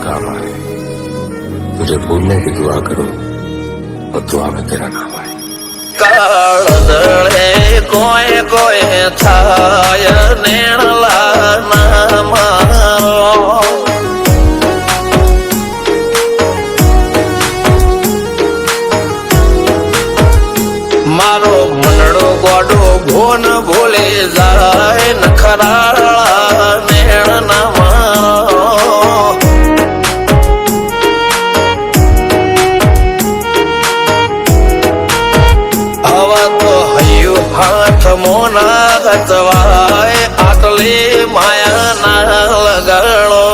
काम आए। तुझे भूलने की दुआ करूं और दुआ में तेरा नाम आए। કાળદળે કોઈ કોઈ થાય નેણલા નામ મારો મનડો ગોડો ભોન ભૂલે જાય નખરાળા નેણ નામ હાથ મોના ગચવાય આટલી માયા ના લગાડો।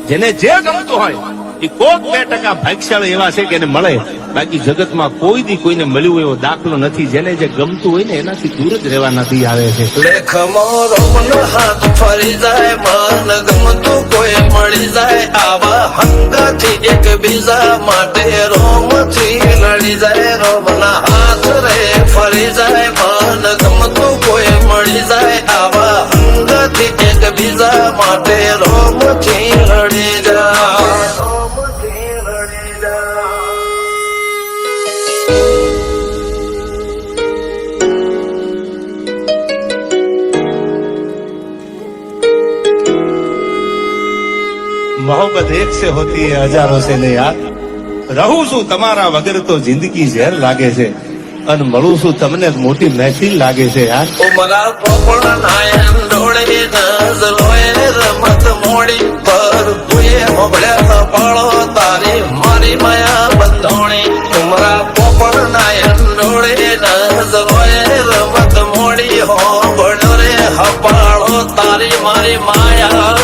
જેને જે ગમતું હોય એ કોક 2% ભાગ્યશાળી એવા છે કે એને મળે, બાકી જગતમાં કોઈ દી કોઈને મળ્યું એવો દાખલો નથી। જેને જે ગમતું હોય ને એનાથી દૂર જ રહેવા નથી આવે છે। લેખ મોરો હાથ ફરી જાય મન ગમતું કોઈ મળી જાય આવા હંગાથી એકબીજા માટે રોમથી લડી જાય। રોમના હાથ રે ફરી જાય મન ગમતું કોઈ મળી જાય આવા હંગાથી એકબીજા માટે રોમથી લડી જાય। मोहब्बत एक से होती है हजारों से नहीं यार। रहूं છું તમારા વગર તો જિંદગી ઝેર લાગે છે, અને મળું છું તમને મોટી મહેફિલ લાગે છે યાર। ઉમરા પોપણ નાયન ડોળે નજરોએ રમત મોડી પર તુએ મોબળ્યા પાળો તારી મારી માયા બંધોણી। ઉમરા પોપણ નાયન ડોળે નજરોએ રમત મોડી હો બળો રે હપાળો તારી મારી માયા